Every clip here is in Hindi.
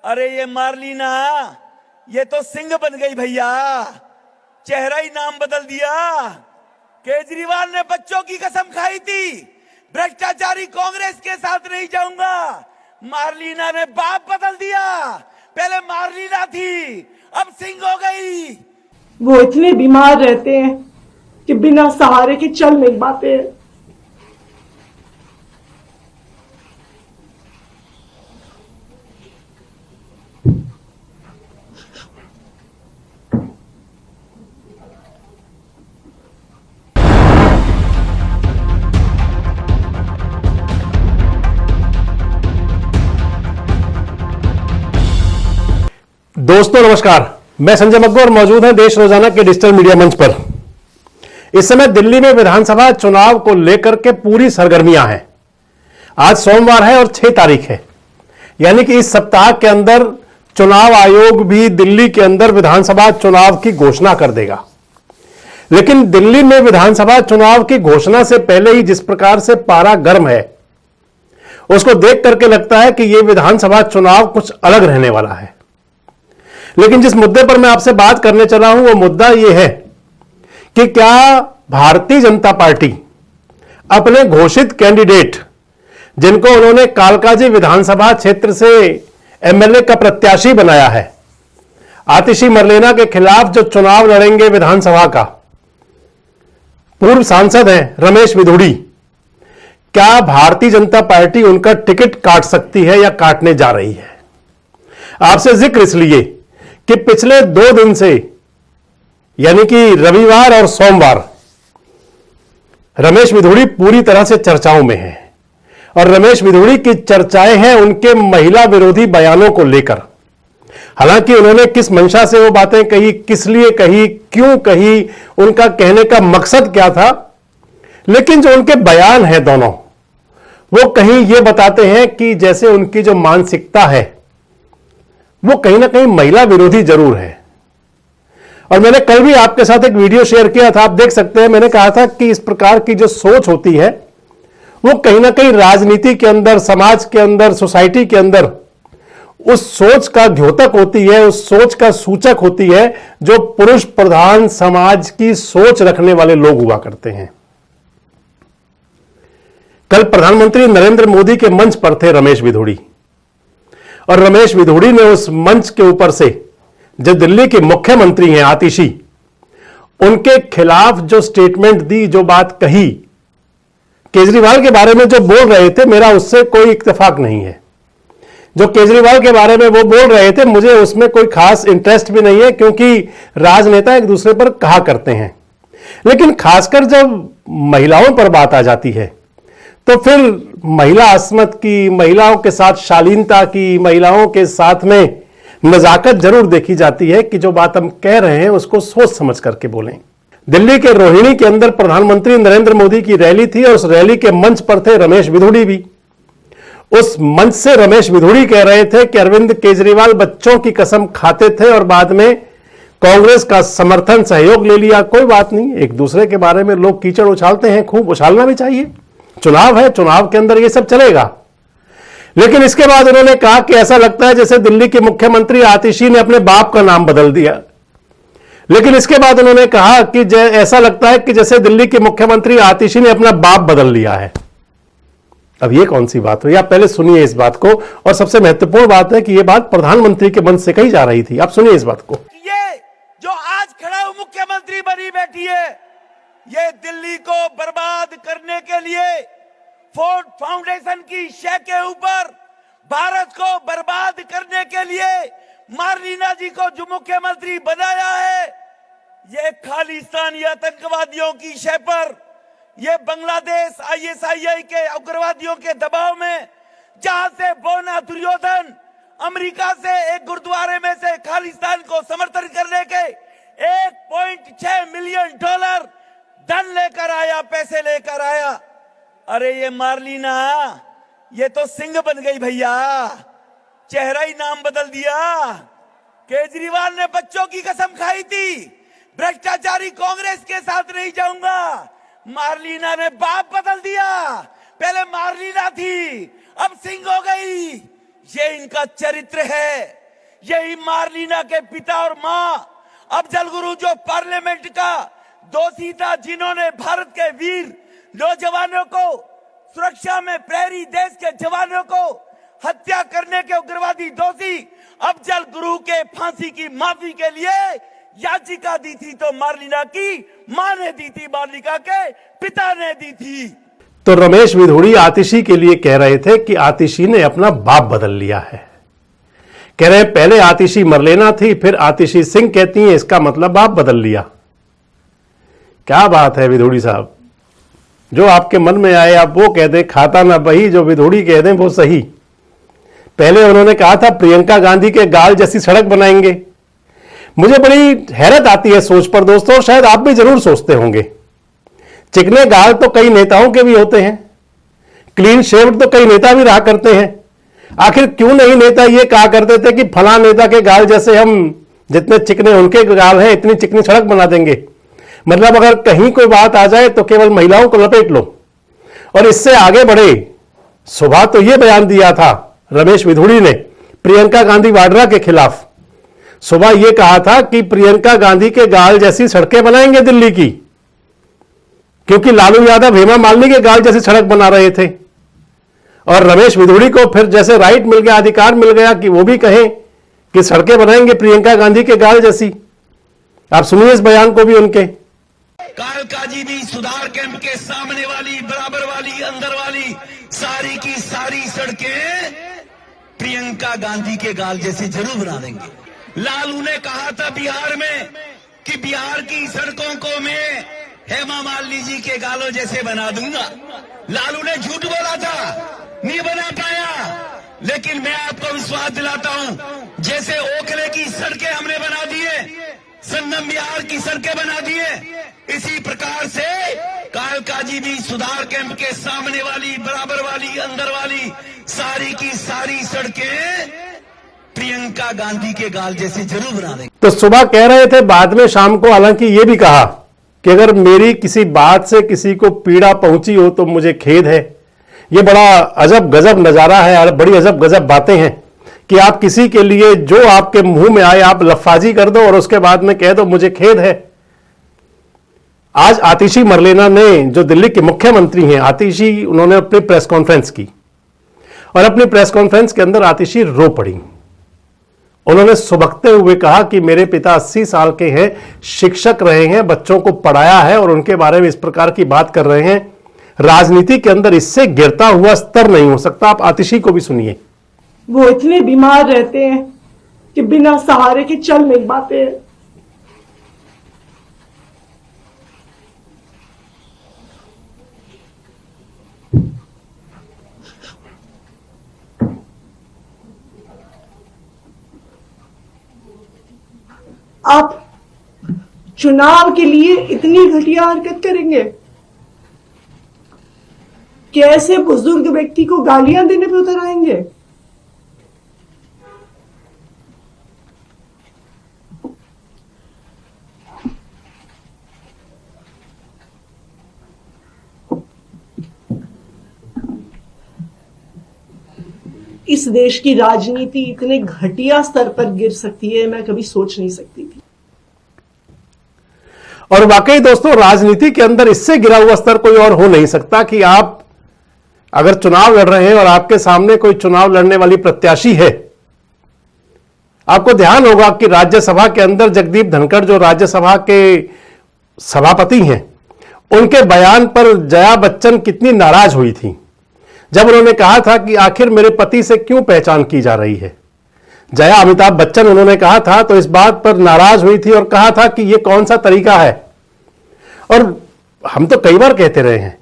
अरे ये मार्लिना, ये तो सिंह बन गई भैया। चेहरा ही नाम बदल दिया। केजरीवाल ने बच्चों की कसम खाई थी, भ्रष्टाचारी कांग्रेस के साथ नहीं जाऊंगा। मार्लिना ने बाप बदल दिया। पहले मार्लिना थी, अब सिंह हो गई। वो इतने बीमार रहते हैं कि बिना सहारे के चल नहीं पाते हैं। दोस्तों नमस्कार, मैं संजय मग्गू और मौजूद हैं देश रोजाना के डिजिटल मीडिया मंच पर। इस समय दिल्ली में विधानसभा चुनाव को लेकर के पूरी सरगर्मियां हैं। आज सोमवार है और 6 तारीख है, यानी कि इस सप्ताह के अंदर चुनाव आयोग भी दिल्ली के अंदर विधानसभा चुनाव की घोषणा कर देगा। लेकिन दिल्ली में विधानसभा चुनाव की घोषणा से पहले ही जिस प्रकार से पारा गर्म है, उसको देख करके लगता है कि यह विधानसभा चुनाव कुछ अलग रहने वाला है। लेकिन जिस मुद्दे पर मैं आपसे बात करने चला हूं वो मुद्दा यह है कि क्या भारतीय जनता पार्टी अपने घोषित कैंडिडेट, जिनको उन्होंने कालकाजी विधानसभा क्षेत्र से एमएलए का प्रत्याशी बनाया है, आतिशी मरलेना के खिलाफ जो चुनाव लड़ेंगे विधानसभा का, पूर्व सांसद हैं रमेश विधुड़ी, क्या भारतीय जनता पार्टी उनका टिकट काट सकती है या काटने जा रही है? आपसे जिक्र इसलिए कि पिछले 2 दिन से, यानी कि रविवार और सोमवार, रमेश विधुड़ी पूरी तरह से चर्चाओं में है। और रमेश विधुड़ी की चर्चाएं हैं उनके महिला विरोधी बयानों को लेकर। हालांकि उन्होंने किस मंशा से वो बातें कही, किस लिए कही, क्यों कही, उनका कहने का मकसद क्या था, लेकिन जो उनके बयान हैं दोनों, वो कहीं ये बताते हैं कि जैसे उनकी जो मानसिकता है वो कहीं ना कहीं महिला विरोधी जरूर है। और मैंने कल भी आपके साथ एक वीडियो शेयर किया था, आप देख सकते हैं। मैंने कहा था कि इस प्रकार की जो सोच होती है वो कहीं ना कहीं राजनीति के अंदर, समाज के अंदर, सोसाइटी के अंदर उस सोच का द्योतक होती है, उस सोच का सूचक होती है जो पुरुष प्रधान समाज की सोच रखने वाले लोग हुआ करते हैं। कल प्रधानमंत्री नरेंद्र मोदी के मंच पर थे रमेश विधुड़ी, और रमेश विधुड़ी ने उस मंच के ऊपर से जो दिल्ली के मुख्यमंत्री हैं आतिशी, उनके खिलाफ जो स्टेटमेंट दी, जो बात कही, केजरीवाल के बारे में जो बोल रहे थे, मेरा उससे कोई इत्तेफाक नहीं है। जो केजरीवाल के बारे में वो बोल रहे थे, मुझे उसमें कोई खास इंटरेस्ट भी नहीं है, क्योंकि राजनेता एक दूसरे पर कहा करते हैं। लेकिन खासकर जब महिलाओं पर बात आ जाती है तो फिर महिला अस्मत की, महिलाओं के साथ शालीनता की, महिलाओं के साथ में नजाकत जरूर देखी जाती है कि जो बात हम कह रहे हैं उसको सोच समझ करके बोलें। दिल्ली के रोहिणी के अंदर प्रधानमंत्री नरेंद्र मोदी की रैली थी और उस रैली के मंच पर थे रमेश विधुड़ी भी। उस मंच से रमेश विधुड़ी कह रहे थे कि अरविंद केजरीवाल बच्चों की कसम खाते थे और बाद में कांग्रेस का समर्थन, सहयोग ले लिया। कोई बात नहीं, एक दूसरे के बारे में लोग कीचड़ उछालते हैं, खूब उछालना भी चाहिए। चुनाव है, चुनाव के अंदर ये सब चलेगा। लेकिन इसके बाद उन्होंने कहा कि ऐसा लगता है जैसे दिल्ली के मुख्यमंत्री आतिशी ने अपने बाप का नाम बदल दिया। लेकिन इसके बाद उन्होंने कहा कि ऐसा लगता है कि जैसे दिल्ली के मुख्यमंत्री आतिशी ने अपना बाप बदल लिया है। अब ये कौन सी बात हुई? आप पहले सुनिए इस बात को। और सबसे महत्वपूर्ण बात है कि यह बात प्रधानमंत्री के मंच से कही जा रही थी। आप सुनिए इस बात को। ये जो आज खड़ा हो मुख्यमंत्री बनी बैठी है, ये दिल्ली को बर्बाद करने के लिए फोर्ड फाउंडेशन की शय के ऊपर भारत को बर्बाद करने के लिए मार्लिना जी को जो मुख्यमंत्री बनाया है, ये खालिस्तानी आतंकवादियों की शय पर, ये बांग्लादेश आईएसआईआई के उग्रवादियों के दबाव में, जहां से बोना दुर्योधन अमेरिका से एक गुरुद्वारे में से खालिस्तान को समर्थन करने के 1.6 मिलियन डॉलर धन लेकर आया, पैसे लेकर आया। अरे ये मार्लिना, ये तो सिंह बन गई भैया। चेहरा ही नाम बदल दिया। केजरीवाल ने बच्चों की कसम खाई थी, भ्रष्टाचारी कांग्रेस के साथ नहीं जाऊंगा। मार्लिना ने बाप बदल दिया। पहले मार्लिना थी, अब सिंह हो गई। ये इनका चरित्र है। यही मार्लिना के पिता और मां अफजल गुरु जो पार्लियामेंट का दोषी था, जिन्होंने भारत के वीर नौजवानों को, सुरक्षा में प्रहरी देश के जवानों को हत्या करने के उग्रवादी दोषी अफजल गुरु के फांसी की माफी के लिए याचिका दी थी, तो मार्लिना की मां ने दी थी, मार्लिना के पिता ने दी थी। तो रमेश विधोड़ी आतिशी के लिए कह रहे थे कि आतिशी ने अपना बाप बदल लिया है। कह रहे पहले आतिशी मरलेना थी, फिर आतिशी सिंह कहती हैं, इसका मतलब बाप बदल लिया। क्या बात है विधोड़ी साहब, जो आपके मन में आए आप वो कह दें, खाता ना बही, जो विधोड़ी कह दें वो सही। पहले उन्होंने कहा था प्रियंका गांधी के गाल जैसी सड़क बनाएंगे। मुझे बड़ी हैरत आती है सोच पर दोस्तों, शायद आप भी जरूर सोचते होंगे। चिकने गाल तो कई नेताओं के भी होते हैं, क्लीन शेव्ड तो कई नेता भी रहा करते हैं। आखिर क्यों नहीं नेता ये कहा करते थे कि फला नेता के गाल जैसे हम, जितने चिकने उनके गाल हैं इतनी चिकनी सड़क बना देंगे। मतलब अगर कहीं कोई बात आ जाए तो केवल महिलाओं को लपेट लो। और इससे आगे बढ़े, सुबह तो यह बयान दिया था रमेश विधोड़ी ने प्रियंका गांधी वाड्रा के खिलाफ। सुबह यह कहा था कि प्रियंका गांधी के गाल जैसी सड़कें बनाएंगे दिल्ली की, क्योंकि लालू यादव हेमा मालिनी के गाल जैसी सड़क बना रहे थे। और रमेश विधोड़ी को फिर जैसे राइट मिल गया, अधिकार मिल गया कि वो भी कहें कि सड़कें बनाएंगे प्रियंका गांधी के गाल जैसी। आप सुनिए इस बयान को भी उनके। कालकाजी भी सुधार कैंप के सामने वाली, बराबर वाली, अंदर वाली सारी की सारी सड़कें प्रियंका गांधी के गाल जैसी जरूर बना देंगे। लालू ने कहा था बिहार में कि बिहार की सड़कों को मैं हेमा मालिनी जी के गालों जैसे बना दूंगा। लालू ने झूठ बोला था, नहीं बना पाया। लेकिन मैं आपको विश्वास दिलाता हूं, जैसे ओखले की सड़कें हमने बना दिए, संगम बिहार की सड़कें बना दिए, इसी प्रकार से कालकाजी भी सुधार कैंप के सामने वाली, बराबर वाली, अंदर वाली सारी की सारी सड़कें प्रियंका गांधी के गाल जैसे जरूर बना देंगे। तो सुबह कह रहे थे, बाद में शाम को हालांकि यह भी कहा कि अगर मेरी किसी बात से किसी को पीड़ा पहुंची हो तो मुझे खेद है। यह बड़ा अजब गजब नजारा है, बड़ी अजब गजब बातें हैं कि आप किसी के लिए जो आपके मुंह में आए आप लफाजी कर दो और उसके बाद में कह दो मुझे खेद है। आज आतिशी मरलेना ने, जो दिल्ली के मुख्यमंत्री हैं आतिशी, उन्होंने अपनी प्रेस कॉन्फ्रेंस की और अपनी प्रेस कॉन्फ्रेंस के अंदर आतिशी रो पड़ी। उन्होंने सुबकते हुए कहा कि मेरे पिता 80 साल के हैं, शिक्षक रहे हैं, बच्चों को पढ़ाया है और उनके बारे में इस प्रकार की बात कर रहे हैं। राजनीति के अंदर इससे गिरता हुआ स्तर नहीं हो सकता। आप आतिशी को भी सुनिए। वो इतने बीमार रहते हैं कि बिना सहारे के चल नहीं पाते हैं। आप चुनाव के लिए इतनी घटिया हरकत करेंगे? कैसे बुजुर्ग व्यक्ति को गालियां देने पे उतर आएंगे? इस देश की राजनीति इतने घटिया स्तर पर गिर सकती है, मैं कभी सोच नहीं सकती थी। और वाकई दोस्तों, राजनीति के अंदर इससे गिरा हुआ स्तर कोई और हो नहीं सकता कि आप अगर चुनाव लड़ रहे हैं और आपके सामने कोई चुनाव लड़ने वाली प्रत्याशी है, आपको ध्यान होगा कि राज्यसभा के अंदर जगदीप धनखड़ जो राज्यसभा के सभापति हैं, उनके बयान पर जया बच्चन कितनी नाराज हुई थी जब उन्होंने कहा था कि आखिर मेरे पति से क्यों पहचान की जा रही है। जया अमिताभ बच्चन उन्होंने कहा था तो इस बात पर नाराज हुई थी और कहा था कि यह कौन सा तरीका है। और हम तो कई बार कहते रहे हैं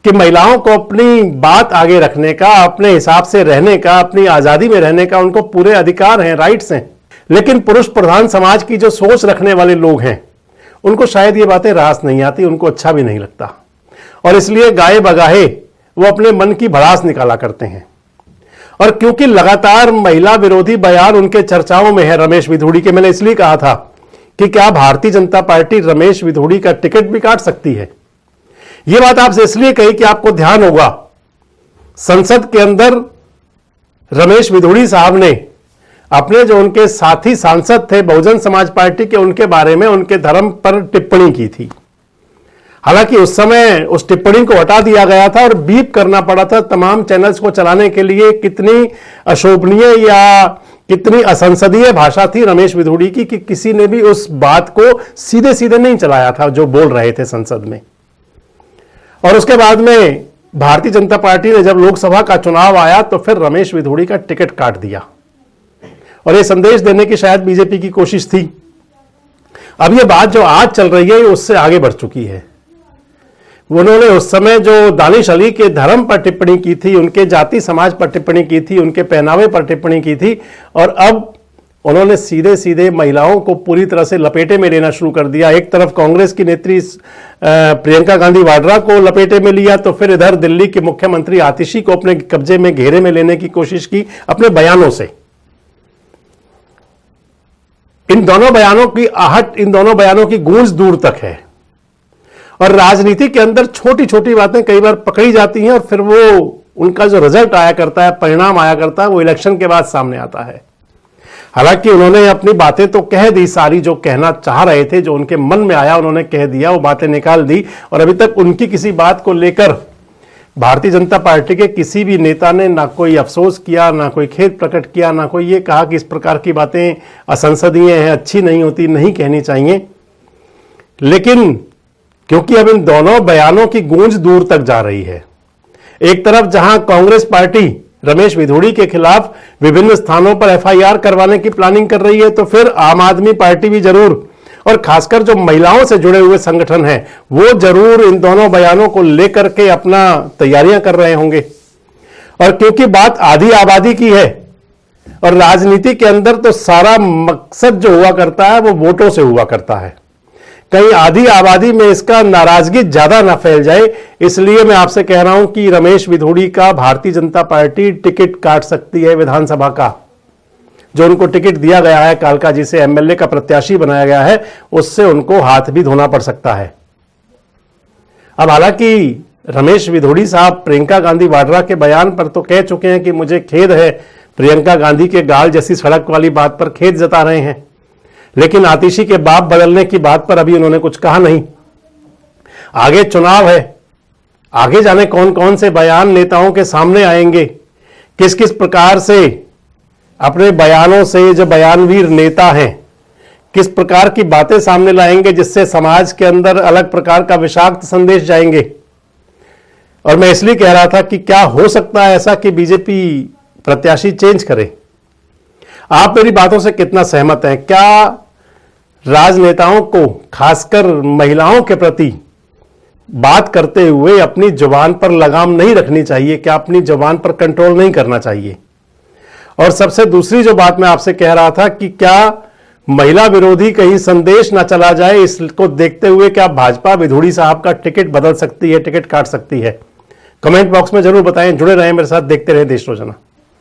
कि महिलाओं को अपनी बात आगे रखने का, अपने हिसाब से रहने का, अपनी आजादी में रहने का उनको पूरे अधिकार हैं, राइट्स हैं। लेकिन पुरुष प्रधान समाज की जो सोच रखने वाले लोग हैं उनको शायद ये बातें रास नहीं आती, उनको अच्छा भी नहीं लगता और इसलिए गाए बगाहे वो अपने मन की भड़ास निकाला करते हैं। और क्योंकि लगातार महिला विरोधी बयान उनके चर्चाओं में है रमेश विधोड़ी के, मैंने इसलिए कहा था कि क्या भारतीय जनता पार्टी रमेश विधोड़ी का टिकट भी काट सकती है। यह बात आपसे इसलिए कही कि आपको ध्यान होगा संसद के अंदर रमेश विधोड़ी साहब ने अपने जो उनके साथी सांसद थे बहुजन समाज पार्टी के, उनके बारे में उनके धर्म पर टिप्पणी की थी। हालांकि उस समय उस टिप्पणी को हटा दिया गया था और बीप करना पड़ा था तमाम चैनल्स को चलाने के लिए। कितनी अशोभनीय या कितनी असंसदीय भाषा थी रमेश विधोड़ी की कि किसी ने भी उस बात को सीधे सीधे नहीं चलाया था जो बोल रहे थे संसद में। और उसके बाद में भारतीय जनता पार्टी ने जब लोकसभा का चुनाव आया तो फिर रमेश विधोड़ी का टिकट काट दिया और यह संदेश देने की शायद बीजेपी की कोशिश थी। अब यह बात जो आज चल रही है उससे आगे बढ़ चुकी है। उन्होंने उस समय जो दानिश अली के धर्म पर टिप्पणी की थी, उनके जाति समाज पर टिप्पणी की थी, उनके पहनावे पर टिप्पणी की थी, और अब उन्होंने सीधे सीधे महिलाओं को पूरी तरह से लपेटे में लेना शुरू कर दिया। एक तरफ कांग्रेस की नेत्री प्रियंका गांधी वाड्रा को लपेटे में लिया, तो फिर इधर दिल्ली के मुख्यमंत्री आतिशी को अपने कब्जे में घेरे में लेने की कोशिश की अपने बयानों से। इन दोनों बयानों की आहट, इन दोनों बयानों की गूंज दूर तक है। और राजनीति के अंदर छोटी छोटी बातें कई बार पकड़ी जाती हैं और फिर वो उनका जो रिजल्ट आया करता है, परिणाम आया करता है, वो इलेक्शन के बाद सामने आता है। हालांकि उन्होंने अपनी बातें तो कह दी सारी, जो कहना चाह रहे थे, जो उनके मन में आया उन्होंने कह दिया, वो बातें निकाल दी। और अभी तक उनकी किसी बात को लेकर भारतीय जनता पार्टी के किसी भी नेता ने ना कोई अफसोस किया, ना कोई खेद प्रकट किया, ना कोई ये कहा कि इस प्रकार की बातें असंसदीय हैं, अच्छी नहीं होती, नहीं कहनी चाहिए। लेकिन क्योंकि अब इन दोनों बयानों की गूंज दूर तक जा रही है, एक तरफ जहां कांग्रेस पार्टी रमेश विधोड़ी के खिलाफ विभिन्न स्थानों पर एफआईआर करवाने की प्लानिंग कर रही है, तो फिर आम आदमी पार्टी भी जरूर, और खासकर जो महिलाओं से जुड़े हुए संगठन हैं, वो जरूर इन दोनों बयानों को लेकर के अपना तैयारियां कर रहे होंगे। और क्योंकि बात आधी आबादी की है और राजनीति के अंदर तो सारा मकसद जो हुआ करता है वो वोटों से हुआ करता है, कहीं आधी आबादी में इसका नाराजगी ज्यादा ना फैल जाए, इसलिए मैं आपसे कह रहा हूं कि रमेश विधोड़ी का भारतीय जनता पार्टी टिकट काट सकती है विधानसभा का। जो उनको टिकट दिया गया है, कालका जी से एमएलए का प्रत्याशी बनाया गया है, उससे उनको हाथ भी धोना पड़ सकता है। अब हालांकि रमेश विधोड़ी साहब प्रियंका गांधी वाड्रा के बयान पर तो कह चुके हैं कि मुझे खेद है, प्रियंका गांधी के गाल जैसी सड़क वाली बात पर खेद जता रहे हैं, लेकिन आतिशी के बाप बदलने की बात पर अभी उन्होंने कुछ कहा नहीं। आगे चुनाव है, आगे जाने कौन कौन से बयान नेताओं के सामने आएंगे, किस किस प्रकार से अपने बयानों से जो बयानवीर नेता हैं किस प्रकार की बातें सामने लाएंगे जिससे समाज के अंदर अलग प्रकार का विषाक्त संदेश जाएंगे। और मैं इसलिए कह रहा था कि क्या हो सकता है ऐसा कि बीजेपी प्रत्याशी चेंज करे। आप मेरी बातों से कितना सहमत हैं? क्या राजनेताओं को खासकर महिलाओं के प्रति बात करते हुए अपनी जुबान पर लगाम नहीं रखनी चाहिए? क्या अपनी जुबान पर कंट्रोल नहीं करना चाहिए? और सबसे दूसरी जो बात मैं आपसे कह रहा था कि क्या महिला विरोधी कहीं संदेश ना चला जाए, इसको देखते हुए क्या भाजपा विधोड़ी साहब का टिकट बदल सकती है, टिकट काट सकती है? कमेंट बॉक्स में जरूर बताएं। जुड़े रहें मेरे साथ, देखते रहें देश रोजाना।